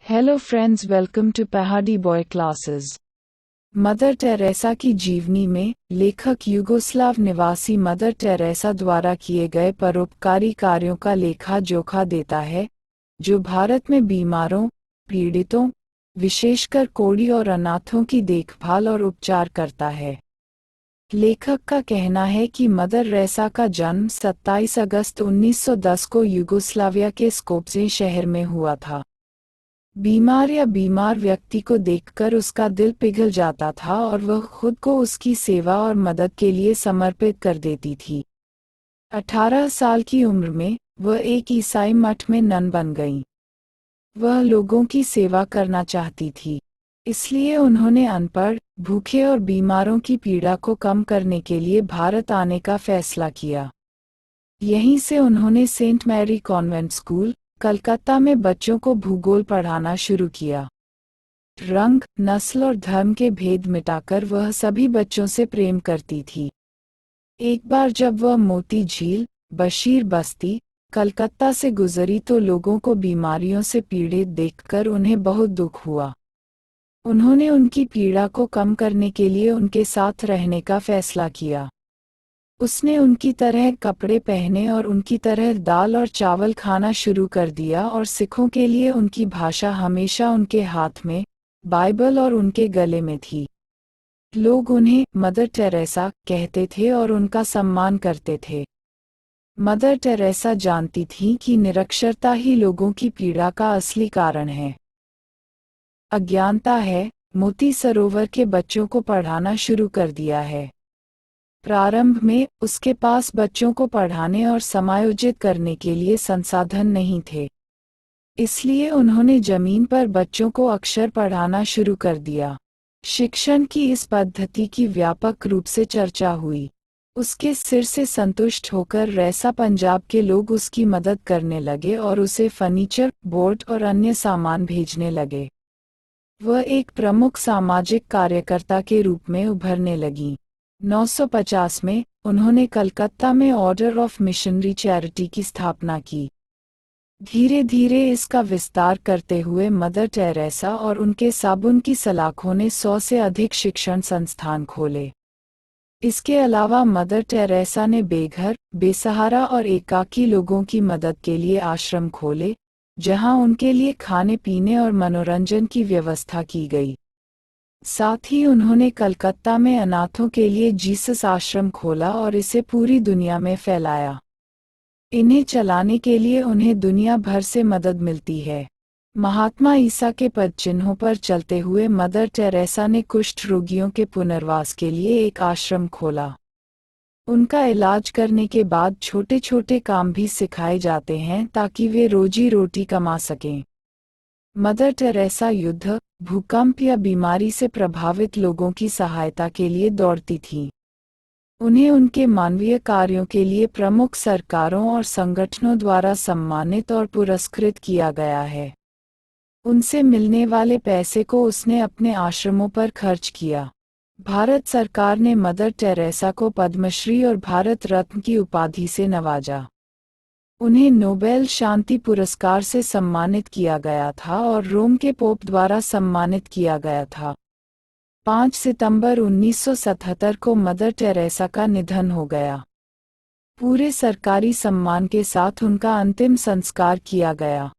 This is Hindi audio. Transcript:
हेलो फ्रेंड्स, वेलकम टू पहाड़ी बॉय क्लासेस। मदर टेरेसा की जीवनी में लेखक युगोस्लाव निवासी मदर टेरेसा द्वारा किए गए परोपकारी कार्यों का लेखा जोखा देता है, जो भारत में बीमारों, पीड़ितों, विशेषकर कोढ़ी और अनाथों की देखभाल और उपचार करता है। लेखक का कहना है कि मदर टेरेसा का जन्म 27 अगस्त 1910 को युगोस्लाविया के स्कोप्जे शहर में हुआ था। बीमार या बीमार व्यक्ति को देखकर उसका दिल पिघल जाता था और वह खुद को उसकी सेवा और मदद के लिए समर्पित कर देती थी। 18 साल की उम्र में वह एक ईसाई मठ में नन बन गईं। वह लोगों की सेवा करना चाहती थी, इसलिए उन्होंने अनपढ़, भूखे और बीमारों की पीड़ा को कम करने के लिए भारत आने का फैसला किया। यहीं से उन्होंने Saint Mary Convent School, Calcutta में बच्चों को भूगोल पढ़ाना शुरू किया। रंग, नस्ल और धर्म के भेद मिटाकर वह सभी बच्चों से प्रेम करती थी। एक बार जब वह मोती झील, बशीर बस्ती, कलकत्ता से गुजरी तो लोगों को बीमारियों से पीड़ित देखकर उन्हें बहुत दुख हुआ। उन्होंने उनकी पीड़ा को कम करने के लिए उनके साथ रहने का फैसला किया। उसने उनकी तरह कपड़े पहने और उनकी तरह दाल और चावल खाना शुरू कर दिया और सिखों के लिए उनकी भाषा हमेशा उनके हाथ में, बाइबल और उनके गले में थी। लोग उन्हें मदर टेरेसा कहते थे और उनका सम्मान करते थे। मदर टेरेसा जानती थीं कि निरक्षरता ही लोगों की पीड़ा का असली कारण है। अज्ञानता है, मोती सरोवर के बच्चों को पढ़ाना शुरू कर दिया है। प्रारंभ में उसके पास बच्चों को पढ़ाने और समायोजित करने के लिए संसाधन नहीं थे, इसलिए उन्होंने जमीन पर बच्चों को अक्षर पढ़ाना शुरू कर दिया। शिक्षण की इस पद्धति की व्यापक रूप से चर्चा हुई। उसके सिर से संतुष्ट होकर रैसा पंजाब के लोग उसकी मदद करने लगे और उसे फर्नीचर, बोर्ड और अन्य सामान भेजने लगे। वह एक प्रमुख सामाजिक कार्यकर्ता के रूप में उभरने लगी। 950 में उन्होंने कलकत्ता में ऑर्डर ऑफ मिशनरी चैरिटी की स्थापना की। धीरे धीरे इसका विस्तार करते हुए मदर टेरेसा और उनके साबुन की सलाखों ने 100 से अधिक शिक्षण संस्थान खोले। इसके अलावा मदर टेरेसा ने बेघर, बेसहारा और एकाकी लोगों की मदद के लिए आश्रम खोले, जहां उनके लिए खाने पीने और मनोरंजन की व्यवस्था की गई। साथ ही उन्होंने कलकत्ता में अनाथों के लिए जीसस आश्रम खोला और इसे पूरी दुनिया में फैलाया। इन्हें चलाने के लिए उन्हें दुनिया भर से मदद मिलती है। महात्मा ईसा के पद चिन्हों पर चलते हुए मदर टेरेसा ने कुष्ठ रोगियों के पुनर्वास के लिए एक आश्रम खोला। उनका इलाज करने के बाद छोटे छोटे काम भी सिखाए जाते हैं ताकि वे रोजी रोटी कमा सकें। मदर टेरेसा युद्ध, भूकंप या बीमारी से प्रभावित लोगों की सहायता के लिए दौड़ती थीं। उन्हें उनके मानवीय कार्यों के लिए प्रमुख सरकारों और संगठनों द्वारा सम्मानित और पुरस्कृत किया गया है। उनसे मिलने वाले पैसे को उसने अपने आश्रमों पर खर्च किया। भारत सरकार ने मदर टेरेसा को पद्मश्री और भारत रत्न की उपाधि से नवाजा। उन्हें नोबेल शांति पुरस्कार से सम्मानित किया गया था और रोम के पोप द्वारा सम्मानित किया गया था। 5 सितंबर 1977 को मदर टेरेसा का निधन हो गया। पूरे सरकारी सम्मान के साथ उनका अंतिम संस्कार किया गया।